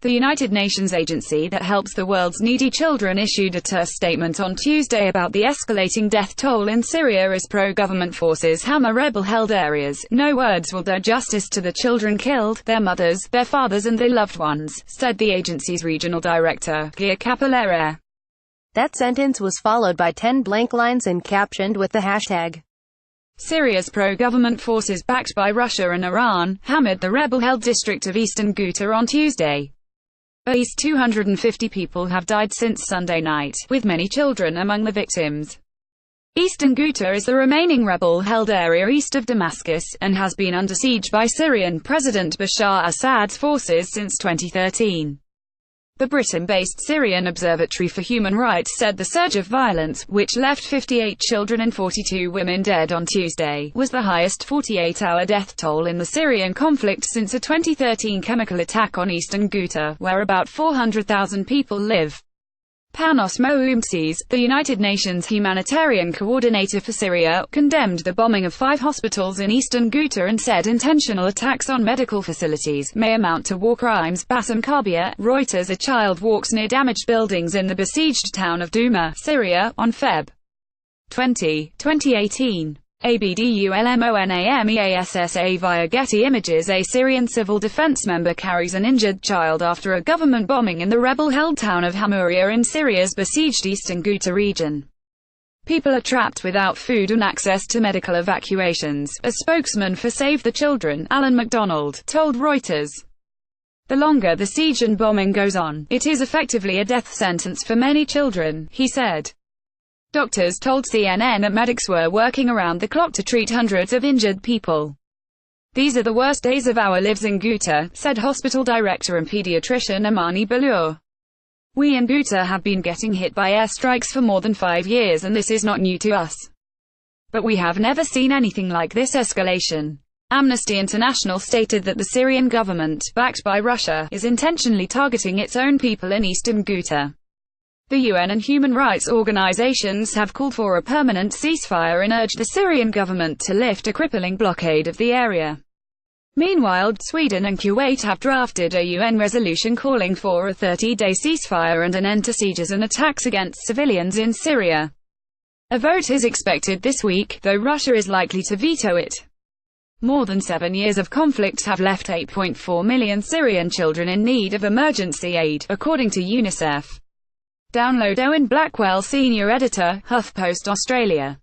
The United Nations agency that helps the world's needy children issued a terse statement on Tuesday about the escalating death toll in Syria as pro-government forces hammer rebel-held areas. "No words will do justice to the children killed, their mothers, their fathers and their loved ones," said the agency's regional director, Geert Cappelaere. That sentence was followed by 10 blank lines and captioned with the hashtag. Syria's pro-government forces backed by Russia and Iran hammered the rebel-held district of eastern Ghouta on Tuesday. At least 250 people have died since Sunday night, with many children among the victims. Eastern Ghouta is the remaining rebel-held area east of Damascus, and has been under siege by Syrian President Bashar Assad's forces since 2013. The Britain-based Syrian Observatory for Human Rights said the surge of violence, which left 58 children and 42 women dead on Tuesday, was the highest 48-hour death toll in the Syrian conflict since a 2013 chemical attack on eastern Ghouta, where about 400,000 people live. Panos Moumtses, the United Nations humanitarian coordinator for Syria, condemned the bombing of 5 hospitals in eastern Ghouta and said intentional attacks on medical facilities may amount to war crimes. Bassem Kabir, Reuters. A child walks near damaged buildings in the besieged town of Douma, Syria, on Feb. 20, 2018. ABDULMONAMEASSA via Getty Images. A Syrian civil defense member carries an injured child after a government bombing in the rebel-held town of Hamouria in Syria's besieged eastern Ghouta region. People are trapped without food and access to medical evacuations, a spokesman for Save the Children, Alan MacDonald, told Reuters. The longer the siege and bombing goes on, it is effectively a death sentence for many children, he said. Doctors told CNN that medics were working around the clock to treat hundreds of injured people. "These are the worst days of our lives in Ghouta," said hospital director and pediatrician Amani Balour. "We in Ghouta have been getting hit by airstrikes for more than 5 years and this is not new to us. But we have never seen anything like this escalation." Amnesty International stated that the Syrian government, backed by Russia, is intentionally targeting its own people in eastern Ghouta. The UN and human rights organizations have called for a permanent ceasefire and urged the Syrian government to lift a crippling blockade of the area. Meanwhile, Sweden and Kuwait have drafted a UN resolution calling for a 30-day ceasefire and an end to sieges and attacks against civilians in Syria. A vote is expected this week, though Russia is likely to veto it. More than 7 years of conflict have left 8.4 million Syrian children in need of emergency aid, according to UNICEF. Download. Owen Blackwell, senior editor, HuffPost Australia.